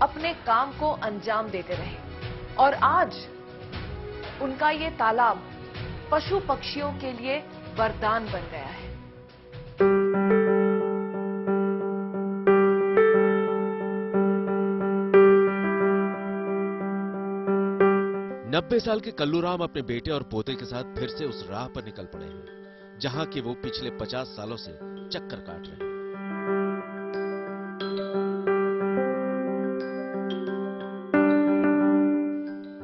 अपने काम को अंजाम देते रहे और आज उनका ये तालाब पशु पक्षियों के लिए वरदान बन गया है। 90 साल के कल्लूराम अपने बेटे और पोते के साथ फिर से उस राह पर निकल पड़े हैं, जहां के वो पिछले 50 सालों से चक्कर काट रहे हैं।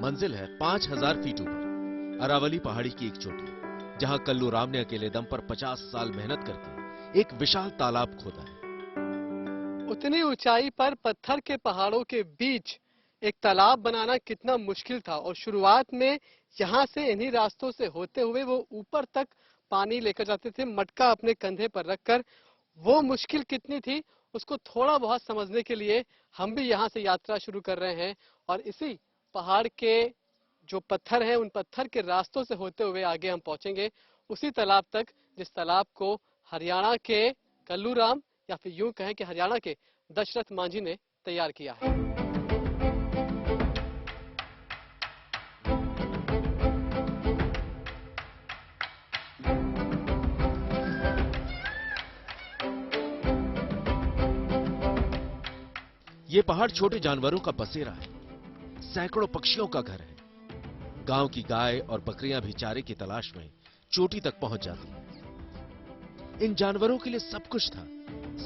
मंजिल है 5000 फीट ऊपर अरावली पहाड़ी की एक चोटी, जहां कल्लूराम ने अकेले दम पर 50 साल मेहनत करके एक विशाल तालाब खोदा है। उतनी ऊंचाई पर पत्थर के पहाड़ों के बीच एक तालाब बनाना कितना मुश्किल था और शुरुआत में यहाँ से इन्हीं रास्तों से होते हुए वो ऊपर तक पानी लेकर जाते थे, मटका अपने कंधे पर रखकर। वो मुश्किल कितनी थी उसको थोड़ा बहुत समझने के लिए हम भी यहाँ से यात्रा शुरू कर रहे हैं और इसी पहाड़ के जो पत्थर हैं उन पत्थर के रास्तों से होते हुए आगे हम पहुंचेंगे उसी तालाब तक, जिस तालाब को हरियाणा के कल्लूराम या फिर यूं कहें कि हरियाणा के दशरथ मांझी ने तैयार किया है। ये पहाड़ छोटे जानवरों का बसेरा है, सैकड़ों पक्षियों का घर है। गांव की गाय और बकरियां भी चारे की तलाश में चोटी तक पहुंच जाती हैं। इन जानवरों के लिए सब कुछ था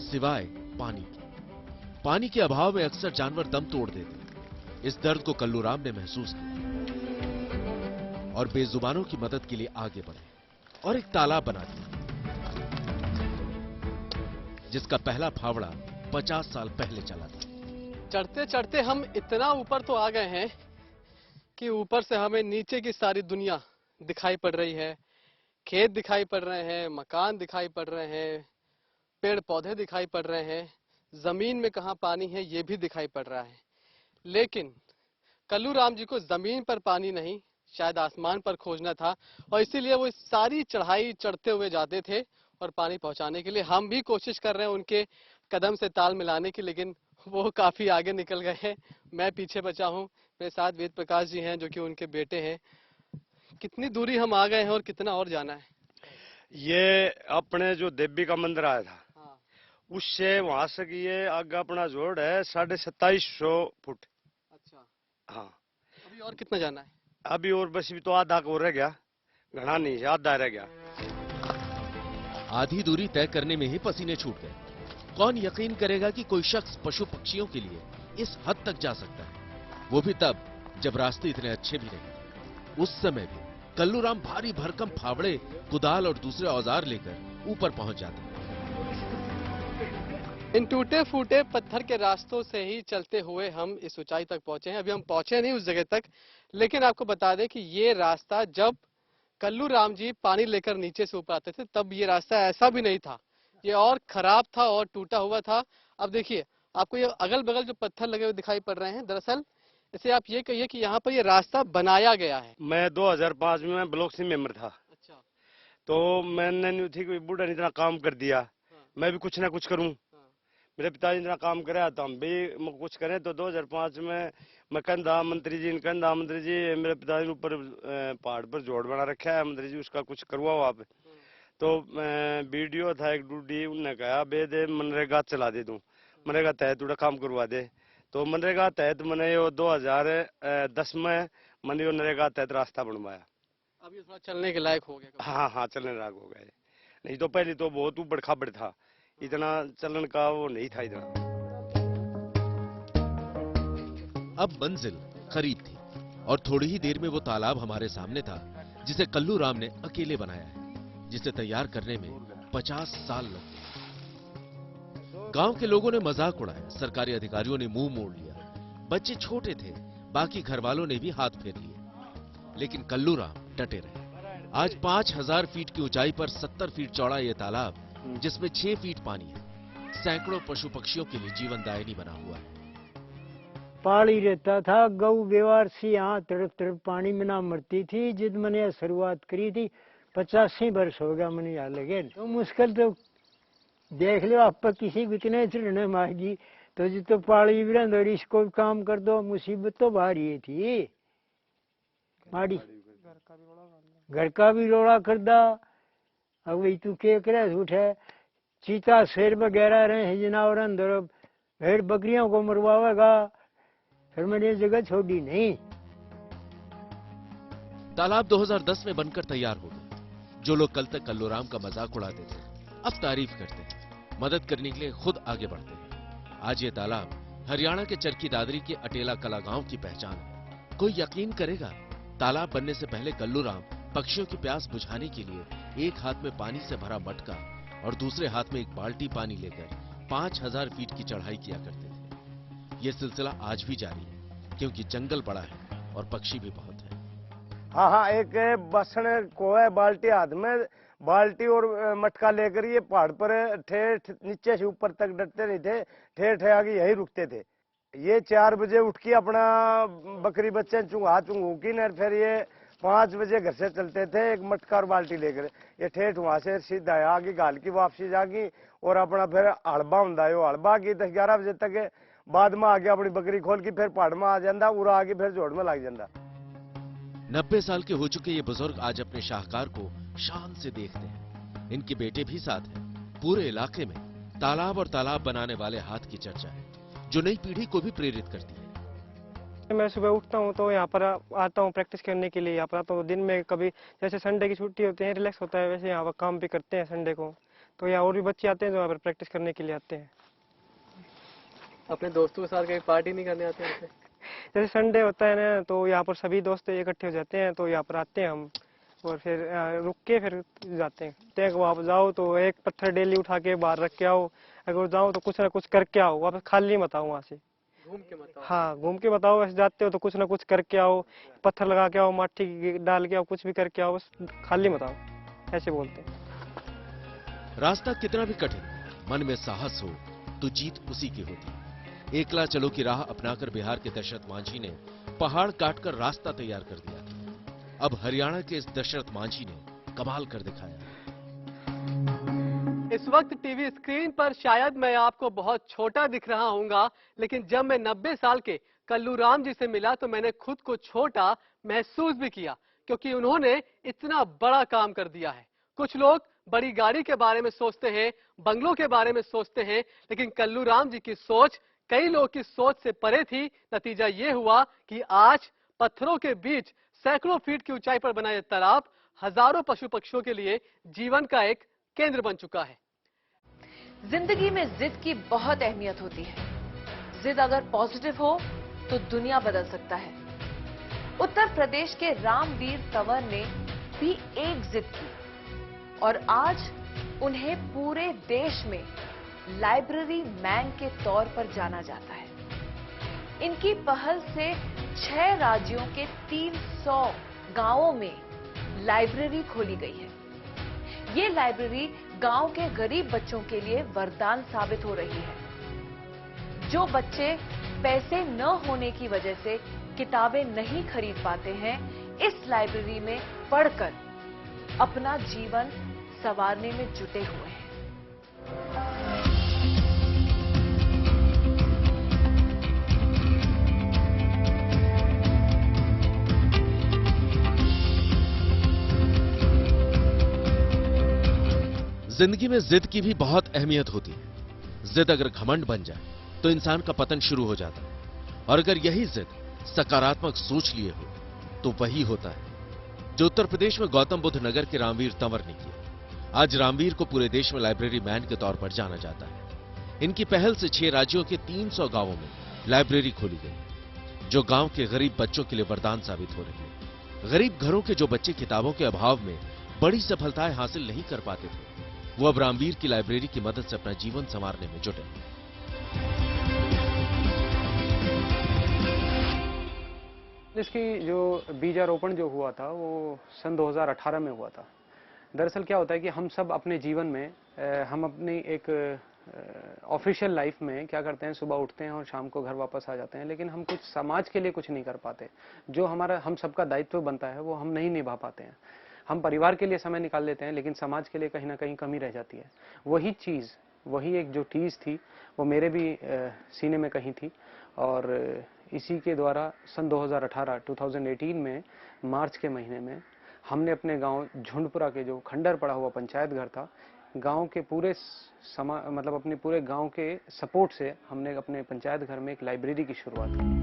सिवाय पानी के। पानी के अभाव में अक्सर जानवर दम तोड़ देते। इस दर्द को कल्लूराम ने महसूस किया और बेजुबानों की मदद के लिए आगे बढ़े और एक तालाब बना दिया, जिसका पहला फावड़ा 50 साल पहले चला था। चढ़ते चढ़ते हम इतना ऊपर तो आ गए हैं कि ऊपर से हमें नीचे की सारी दुनिया दिखाई पड़ रही है। खेत दिखाई पड़ रहे हैं, मकान दिखाई पड़ रहे हैं, पेड़ पौधे दिखाई पड़ रहे हैं, जमीन में कहाँ पानी है ये भी दिखाई पड़ रहा है। लेकिन कल्लूराम जी को जमीन पर पानी नहीं, शायद आसमान पर खोजना था और इसीलिए वो सारी चढ़ाई चढ़ते हुए जाते थे और पानी पहुंचाने के लिए। हम भी कोशिश कर रहे हैं उनके कदम से ताल मिलाने की, लेकिन वो काफी आगे निकल गए हैं। मैं पीछे बचा हूँ। मेरे साथ वेद प्रकाश जी हैं जो कि उनके बेटे हैं। कितनी दूरी हम आ गए हैं और कितना और जाना है? ये अपने जो देवी का मंदिर आया था उससे वहां से ये आगे अपना जोड़ है 2750 फुट। अच्छा। हाँ। अभी और कितना जाना है? अभी और बस भी तो आधा को रह गया, घना नहीं, आधा रह गया। आधी दूरी तय करने में ही पसीने छूट गए। कौन यकीन करेगा कि कोई शख्स पशु पक्षियों के लिए इस हद तक जा सकता है, वो भी तब जब रास्ते इतने अच्छे भी नहीं। उस समय भी कल्लूराम भारी भरकम फावड़े, कुदाल और दूसरे औजार लेकर ऊपर पहुंच जाते हैं। इन टूटे फूटे पत्थर के रास्तों से ही चलते हुए हम इस ऊंचाई तक पहुंचे हैं। अभी हम पहुंचे नहीं उस जगह तक, लेकिन आपको बता दें कि ये रास्ता जब कल्लूराम जी पानी लेकर नीचे से ऊपर आते थे तब ये रास्ता ऐसा भी नहीं था, ये और खराब था और टूटा हुआ था। अब देखिए आपको ये अगल बगल जो पत्थर लगे हुए दिखाई पड़ रहे हैं, दरअसल इसे आप ये कहिए कि यहाँ पर ये रास्ता बनाया गया है। मैं 2005 में ब्लॉक सी मेंबर था। अच्छा। तो मैंने नहीं थी कोई बूढ़ा ने इतना काम कर दिया, मैं भी कुछ ना कुछ करूं। मेरे पिताजी इतना काम कराया तो हम भी कुछ करें। तो 2005 में मैं कहता मंत्री जी मेरे पिताजी ने ऊपर पहाड़ पर जोड़ बना रखा है, मंत्री जी उसका कुछ करवाओ आप। तो वीडियो था एक डूडी, उनने कहा बे दे मनरेगा चला दे दूं, मनरेगा तहत थोड़ा काम करवा दे। तो मनरेगा तहत मैंने ये 2010 में मैंने ये नरेगा तहत रास्ता बनवाया। अब ये थोड़ा चलने के लायक हो गया। हाँ हाँ, चलने लायक हो गए। नहीं तो पहले तो बहुत ऊबड़ खाबड़ था, इतना चलन का वो नहीं था इतना। अब मंजिल करीब थी और थोड़ी ही देर में वो तालाब हमारे सामने था, जिसे कल्लूराम ने अकेले बनाया है, जिसे तैयार करने में 50 साल लग गए। गांव के लोगों ने मजाक उड़ाया, सरकारी अधिकारियों ने मुंह मोड़ लिया, बच्चे छोटे थे, बाकी घर वालों ने भी हाथ फेर लिए, लेकिन कल्लूराम डटे रहे। आज 5000 फीट की ऊंचाई पर 70 फीट चौड़ा ये तालाब, जिसमें 6 फीट पानी है, सैकड़ों पशु पक्षियों के लिए जीवनदायिनी बना हुआ है। पाली रहता था, गऊ व्यवहार से यहाँ तरफ तरफ पानी में ना मरती थी। जिद मैंने शुरुआत करी थी 85 वर्ष हो गया मैंने यहाँ लगे। तो मुश्किल तो देख लो आप पर, किसी को इतने चढ़ने मांगी तो जी तो पाली भी इसको भी काम कर दो, मुसीबत तो भारी थी। माड़ी घर का भी रोड़ा कर दा। अब वही तू के करे उठे, चीता शेर वगैरह रहे जनावर अंदर, भेड़ बकरियों को मरवावेगा, फिर मैंने ये जगह छोड़ी नहीं। तालाब 2010 में बनकर तैयार हो गया। जो लोग कल तक कल्लूराम का मजाक उड़ाते थे, अब तारीफ करते हैं, मदद करने के लिए खुद आगे बढ़ते हैं। आज ये तालाब हरियाणा के चरखी दादरी के अटेला कला गांव की पहचान है। कोई यकीन करेगा, तालाब बनने से पहले कल्लूराम पक्षियों की प्यास बुझाने के लिए एक हाथ में पानी से भरा मटका और दूसरे हाथ में एक बाल्टी पानी लेकर 5000 फीट की चढ़ाई किया करते थे। ये सिलसिला आज भी जारी है, क्योंकि जंगल बड़ा है और पक्षी भी बहुत है। हाँ हाँ, एक बसन को है बाल्टी हाथ में, बाल्टी और मटका लेकर ये पहाड़ पर ठेठ नीचे से ऊपर तक डटते नहीं थे, ठेठ आगे यही रुकते थे। ये 4 बजे उठ के अपना बकरी बच्चे चुंगा चुंगू की न, फिर ये 5 बजे घर से चलते थे एक मटका और बाल्टी लेकर। ये ठेठ वहां से सीधा आगे गाल की वापसी जागी और अपना फिर हड़बा होंदा है, हड़बा की 10-11 बजे तक बाद में आगे अपनी बकरी खोल की फिर पहाड़ में आ जाता, उरा आगे फिर जोड़ में लग जाता। 90 साल के हो चुके ये बुजुर्ग आज अपने शाहकार को शान से देखते हैं। इनके बेटे भी साथ हैं। पूरे इलाके में तालाब और तालाब बनाने वाले हाथ की चर्चा है, जो नई पीढ़ी को भी प्रेरित करती है। मैं सुबह उठता हूँ तो यहाँ पर आता हूँ प्रैक्टिस करने के लिए। यहाँ पर तो दिन में कभी जैसे संडे की छुट्टी होती है, रिलैक्स होता है, वैसे यहाँ पर काम भी करते हैं संडे को। तो यहाँ और भी बच्चे आते हैं जो यहाँ पर प्रैक्टिस करने के लिए आते हैं। अपने दोस्तों के साथ कहीं पार्टी नहीं करने आते हैं? जैसे संडे होता है ना, तो यहाँ पर सभी दोस्त इकट्ठे हो जाते हैं, तो यहाँ पर आते हैं हम और फिर रुक के फिर जाते हैं। तो वहाँ जाओ तो एक पत्थर डेली उठा के बाहर रख के आओ, अगर जाओ तो कुछ ना कुछ करके आओ, वापस खाली मत आओ वहाँ से, घूम के बताओ। हाँ घूम के बताओ। वैसे जाते हो तो कुछ ना कुछ करके आओ, पत्थर लगा के आओ, माटी डाल के आओ, कुछ भी करके आओ, बस खाली मत आओ, ऐसे बोलते हैं। रास्ता कितना भी कठिन, मन में साहस हो तो जीत उसी की होती है। एकला चलो की राह अपनाकर बिहार के दशरथ मांझी ने पहाड़ काटकर रास्ता तैयार कर दिया था। अब हरियाणा के इस दशरथ मांझी ने कमाल कर दिखाया। इस वक्त टीवी स्क्रीन पर शायद मैं आपको बहुत छोटा दिख रहा हूँगा, लेकिन जब मैं 90 साल के कल्लूराम जी से मिला तो मैंने खुद को छोटा महसूस भी किया, क्योंकि उन्होंने इतना बड़ा काम कर दिया है। कुछ लोग बड़ी गाड़ी के बारे में सोचते हैं, बंगलों के बारे में सोचते हैं, लेकिन कल्लूराम जी की सोच कई लोगों की सोच से परे थी। नतीजा ये हुआ कि आज पत्थरों के बीच सैकड़ों फीट की ऊंचाई पर बना यह तालाब हजारों पशु पक्षियों के लिए जीवन का एक केंद्र बन चुका है। जिंदगी में जिद की बहुत अहमियत होती है। जिद अगर पॉजिटिव हो तो दुनिया बदल सकता है। उत्तर प्रदेश के रामवीर तंवर ने भी एक जिद की और आज उन्हें पूरे देश में लाइब्रेरी मैन के तौर पर जाना जाता है। इनकी पहल से 6 राज्यों के 300 गांवों में लाइब्रेरी खोली गई है। ये लाइब्रेरी गांव के गरीब बच्चों के लिए वरदान साबित हो रही है। जो बच्चे पैसे न होने की वजह से किताबें नहीं खरीद पाते हैं, इस लाइब्रेरी में पढ़कर अपना जीवन संवारने में जुटे हुए हैं। जिंदगी में जिद की भी बहुत अहमियत होती है। जिद अगर घमंड बन जाए तो इंसान का पतन शुरू हो जाता है, और अगर यही जिद सकारात्मक सोच लिए हो तो वही होता है जो उत्तर प्रदेश में गौतम बुद्ध नगर के रामवीर तंवर ने किया। आज रामवीर को पूरे देश में लाइब्रेरी मैन के तौर पर जाना जाता है। इनकी पहल से 6 राज्यों के 300 गांवों में लाइब्रेरी खोली गई, जो गांव के गरीब बच्चों के लिए वरदान साबित हो रही है। गरीब घरों के जो बच्चे किताबों के अभाव में बड़ी सफलताएं हासिल नहीं कर पाते थे, वो अब रामवीर की लाइब्रेरी की मदद से अपना जीवन संवारने में जुटे। इसकी जो बीजारोपण जो हुआ था वो सन 2018 में हुआ था। दरअसल क्या होता है कि हम सब अपने जीवन में हम अपनी एक ऑफिशियल लाइफ में क्या करते हैं, सुबह उठते हैं और शाम को घर वापस आ जाते हैं, लेकिन हम कुछ समाज के लिए कुछ नहीं कर पाते। जो हमारा हम सबका दायित्व बनता है वो हम नहीं निभा पाते हैं। हम परिवार के लिए समय निकाल लेते हैं, लेकिन समाज के लिए कहीं ना कहीं कमी रह जाती है। वही चीज़, वही एक जो चीज़ थी वो मेरे भी सीने में कहीं थी, और इसी के द्वारा सन 2018 में मार्च के महीने में हमने अपने गांव झुंडपुरा के जो खंडर पड़ा हुआ पंचायत घर था, गांव के पूरे मतलब अपने पूरे गांव के सपोर्ट से हमने अपने पंचायत घर में एक लाइब्रेरी की शुरुआत की।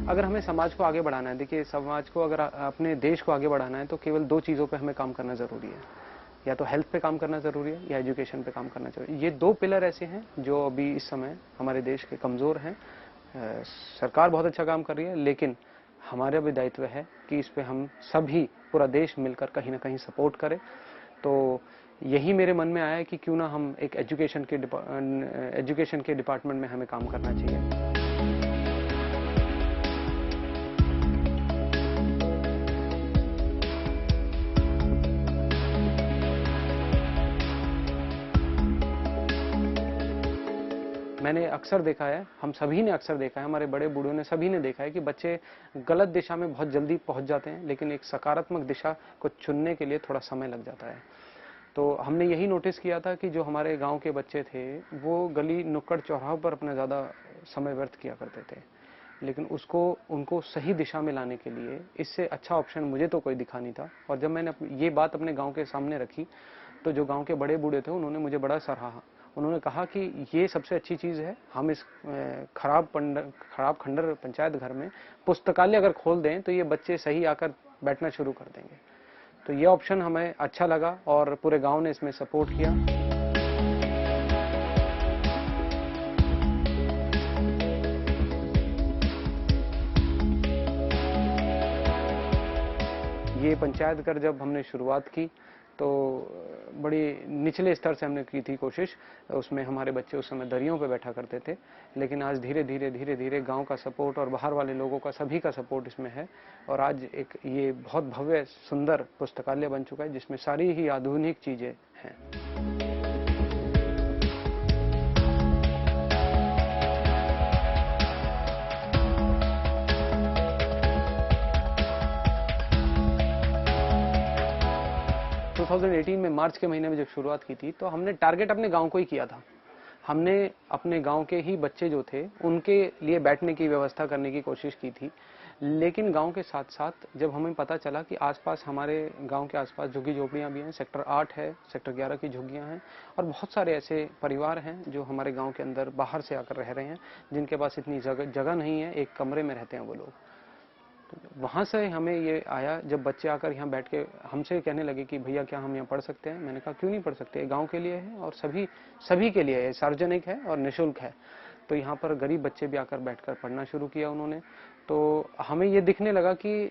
अगर हमें समाज को आगे बढ़ाना है, देखिए समाज को, अगर अपने देश को आगे बढ़ाना है तो केवल 2 चीज़ों पे हमें काम करना ज़रूरी है। या तो हेल्थ पे काम करना ज़रूरी है या एजुकेशन पे काम करना चाहिए। ये 2 पिलर ऐसे हैं जो अभी इस समय हमारे देश के कमज़ोर हैं। सरकार बहुत अच्छा काम कर रही है, लेकिन हमारा भी दायित्व है कि इस पे हम सभी, पूरा देश मिलकर कहीं ना कहीं सपोर्ट करें। तो यही मेरे मन में आया है कि क्यों ना हम एक एजुकेशन के डिपार्टमेंट में हमें काम करना चाहिए। मैंने अक्सर देखा है, हम सभी ने अक्सर देखा है, हमारे बड़े बूढ़ों ने सभी ने देखा है कि बच्चे गलत दिशा में बहुत जल्दी पहुंच जाते हैं, लेकिन एक सकारात्मक दिशा को चुनने के लिए थोड़ा समय लग जाता है। तो हमने यही नोटिस किया था कि जो हमारे गांव के बच्चे थे वो गली नुक्कड़ चौराहों पर अपना ज़्यादा समय व्यर्थ किया करते थे, लेकिन उनको सही दिशा में लाने के लिए इससे अच्छा ऑप्शन मुझे तो कोई दिखा नहीं था। और जब मैंने ये बात अपने गांव के सामने रखी तो जो गांव के बड़े बूढ़े थे उन्होंने मुझे बड़ा सराहा। उन्होंने कहा कि ये सबसे अच्छी चीज़ है, हम इस खराब खंडर पंचायत घर में पुस्तकालय अगर खोल दें तो ये बच्चे सही आकर बैठना शुरू कर देंगे। तो ये ऑप्शन हमें अच्छा लगा और पूरे गांव ने इसमें सपोर्ट किया। ये पंचायत घर जब हमने शुरुआत की तो बड़ी निचले स्तर से हमने की थी कोशिश। उसमें हमारे बच्चे उस समय दरियों पे बैठा करते थे, लेकिन आज धीरे धीरे गांव का सपोर्ट और बाहर वाले लोगों का सभी का सपोर्ट इसमें है और आज एक ये बहुत भव्य सुंदर पुस्तकालय बन चुका है जिसमें सारी ही आधुनिक चीजें हैं। 2018 में मार्च के महीने में जब शुरुआत की थी तो हमने टारगेट अपने गांव को ही किया था। हमने अपने गांव के ही बच्चे जो थे उनके लिए बैठने की व्यवस्था करने की कोशिश की थी, लेकिन गांव के साथ साथ जब हमें पता चला कि आसपास हमारे गांव के आसपास झुग्गी झोपड़ियां भी हैं, सेक्टर 8 है, सेक्टर 11 की झुग्गियां हैं और बहुत सारे ऐसे परिवार हैं जो हमारे गाँव के अंदर बाहर से आकर रह रहे हैं, जिनके पास इतनी जगह नहीं है, एक कमरे में रहते हैं वो लोग। वहां से हमें ये आया जब बच्चे आकर यहाँ बैठ के हमसे कहने लगे कि भैया क्या हम यहाँ पढ़ सकते हैं। मैंने कहा क्यों नहीं पढ़ सकते, गांव के लिए है और सभी के लिए है, सार्वजनिक है और निःशुल्क है। तो यहाँ पर गरीब बच्चे भी आकर बैठकर पढ़ना शुरू किया उन्होंने। तो हमें ये दिखने लगा कि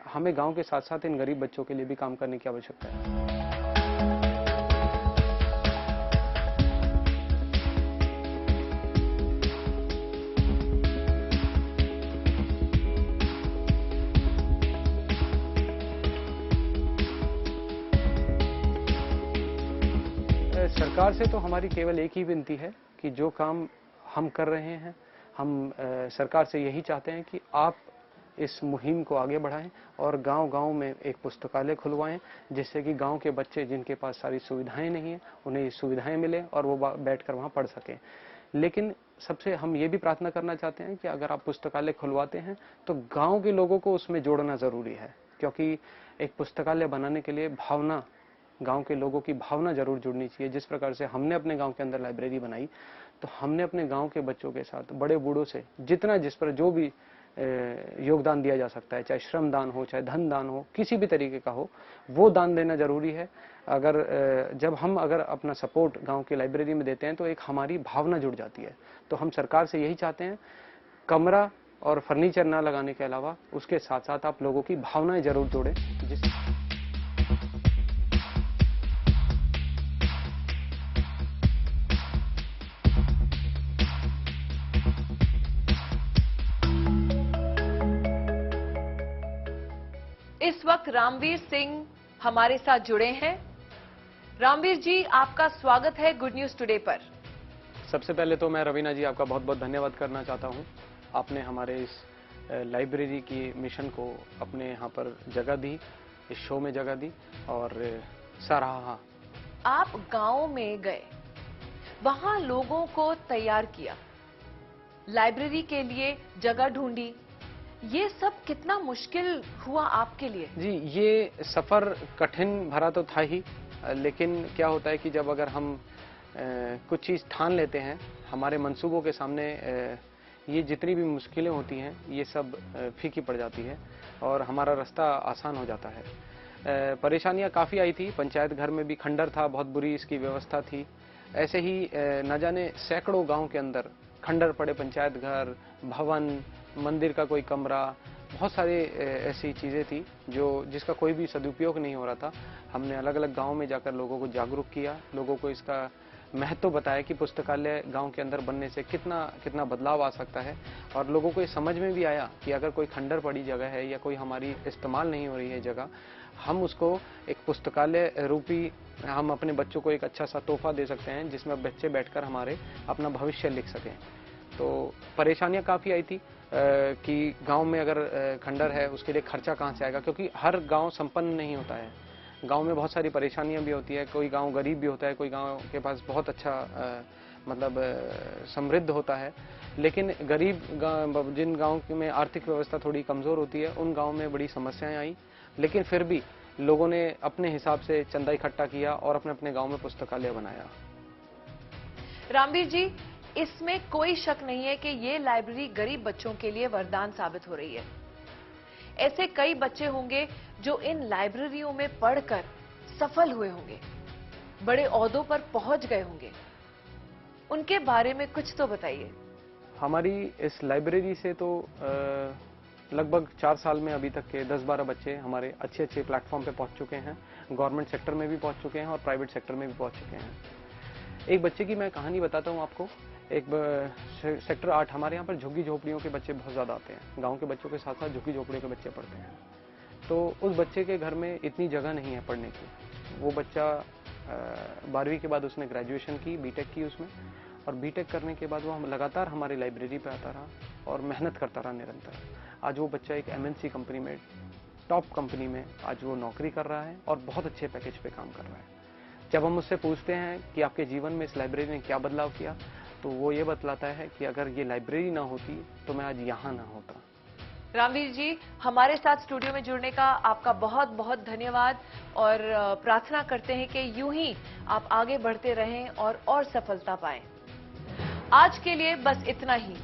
हमें गाँव के साथ साथ इन गरीब बच्चों के लिए भी काम करने की आवश्यकता है। सरकार से तो हमारी केवल एक ही विनती है कि जो काम हम कर रहे हैं हम सरकार से यही चाहते हैं कि आप इस मुहिम को आगे बढ़ाएं और गांव-गांव में एक पुस्तकालय खुलवाएं, जिससे कि गांव के बच्चे जिनके पास सारी सुविधाएं नहीं हैं उन्हें ये सुविधाएं मिलें और वो बैठकर वहां पढ़ सकें। लेकिन सबसे हम ये भी प्रार्थना करना चाहते हैं कि अगर आप पुस्तकालय खुलवाते हैं तो गाँव के लोगों को उसमें जोड़ना ज़रूरी है, क्योंकि एक पुस्तकालय बनाने के लिए भावना, गांव के लोगों की भावना जरूर जुड़नी चाहिए। जिस प्रकार से हमने अपने गांव के अंदर लाइब्रेरी बनाई तो हमने अपने गांव के बच्चों के साथ बड़े बूढ़ों से जितना जिस पर जो भी योगदान दिया जा सकता है, चाहे श्रम दान हो, चाहे धन दान हो, किसी भी तरीके का हो, वो दान देना जरूरी है। जब हम अपना सपोर्ट गांव की लाइब्रेरी में देते हैं तो एक हमारी भावना जुड़ जाती है। तो हम सरकार से यही चाहते हैं, कमरा और फर्नीचर ना लगाने के अलावा उसके साथ साथ आप लोगों की भावनाएं जरूर जोड़ें। इस वक्त रामवीर सिंह हमारे साथ जुड़े हैं। रामवीर जी, आपका स्वागत है गुड न्यूज टुडे पर। सबसे पहले तो मैं रवीना जी आपका बहुत बहुत धन्यवाद करना चाहता हूं। आपने हमारे इस लाइब्रेरी की मिशन को अपने यहाँ पर जगह दी, इस शो में जगह दी और सराहा। आप गांव में गए, वहां लोगों को तैयार किया, लाइब्रेरी के लिए जगह ढूंढी, ये सब कितना मुश्किल हुआ आपके लिए? जी, ये सफर कठिन भरा तो था ही, लेकिन क्या होता है कि जब अगर हम कुछ चीज़ ठान लेते हैं, हमारे मंसूबों के सामने ये जितनी भी मुश्किलें होती हैं ये सब फीकी पड़ जाती है और हमारा रास्ता आसान हो जाता है। परेशानियां काफ़ी आई थी, पंचायत घर में भी खंडर था, बहुत बुरी इसकी व्यवस्था थी। ऐसे ही न जाने सैकड़ों गांव के अंदर खंडर पड़े, पंचायत घर, भवन, मंदिर का कोई कमरा, बहुत सारी ऐसी चीज़ें थी जिसका कोई भी सदुपयोग नहीं हो रहा था। हमने अलग अलग गाँव में जाकर लोगों को जागरूक किया, लोगों को इसका महत्व बताया कि पुस्तकालय गांव के अंदर बनने से कितना कितना बदलाव आ सकता है, और लोगों को ये समझ में भी आया कि अगर कोई खंडर पड़ी जगह है या कोई हमारी इस्तेमाल नहीं हो रही है जगह, हम उसको एक पुस्तकालय रूपी हम अपने बच्चों को एक अच्छा सा तोहफा दे सकते हैं जिसमें बच्चे बैठकर हमारे अपना भविष्य लिख सकें। तो परेशानियां काफ़ी आई थी कि गांव में अगर खंडर है उसके लिए खर्चा कहाँ से आएगा, क्योंकि हर गांव संपन्न नहीं होता है। गांव में बहुत सारी परेशानियां भी होती है, कोई गांव गरीब भी होता है, कोई गांव के पास बहुत अच्छा मतलब समृद्ध होता है, लेकिन गरीब जिन गांव में आर्थिक व्यवस्था थोड़ी कमज़ोर होती है उन गाँव में बड़ी समस्याएं आई, लेकिन फिर भी लोगों ने अपने हिसाब से चंदा इकट्ठा किया और अपने अपने गाँव में पुस्तकालय बनाया। रामवीर जी, इसमें कोई शक नहीं है कि ये लाइब्रेरी गरीब बच्चों के लिए वरदान साबित हो रही है। ऐसे कई बच्चे होंगे जो इन लाइब्रेरियों में पढ़कर सफल हुए होंगे, बड़े ओहदों पर पहुंच गए होंगे, उनके बारे में कुछ तो बताइए। हमारी इस लाइब्रेरी से तो लगभग 4 साल में अभी तक के 10-12 बच्चे हमारे अच्छे अच्छे प्लेटफॉर्म पे पहुंच चुके हैं, गवर्नमेंट सेक्टर में भी पहुंच चुके हैं और प्राइवेट सेक्टर में भी पहुंच चुके हैं। एक बच्चे की मैं कहानी बताता हूं आपको। एक सेक्टर 8 हमारे यहाँ पर झुग्गी झोपड़ियों के बच्चे बहुत ज़्यादा आते हैं, गांव के बच्चों के साथ साथ झुग्गी झोपड़ियों के बच्चे पढ़ते हैं। तो उस बच्चे के घर में इतनी जगह नहीं है पढ़ने की। वो बच्चा 12वीं के बाद उसने ग्रेजुएशन की, बीटेक की उसमें, और बीटेक करने के बाद वो हम लगातार हमारी लाइब्रेरी पे आता रहा और मेहनत करता रहा निरंतर। आज वो बच्चा एक MNC कंपनी में, टॉप कंपनी में आज वो नौकरी कर रहा है और बहुत अच्छे पैकेज पे काम कर रहा है। जब हम उससे पूछते हैं कि आपके जीवन में इस लाइब्रेरी ने क्या बदलाव किया, तो वो ये बतलाता है कि अगर ये लाइब्रेरी ना होती तो मैं आज यहाँ ना होता। रामवीर जी, हमारे साथ स्टूडियो में जुड़ने का आपका बहुत बहुत धन्यवाद, और प्रार्थना करते हैं कि यूं ही आप आगे बढ़ते रहें और सफलता पाएं। आज के लिए बस इतना ही।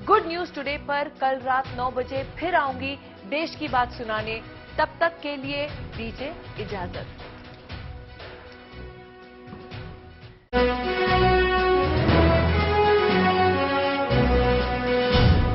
गुड न्यूज टुडे पर कल रात 9 बजे फिर आऊंगी देश की बात सुनाने। तब तक के लिए दीजिए इजाजत।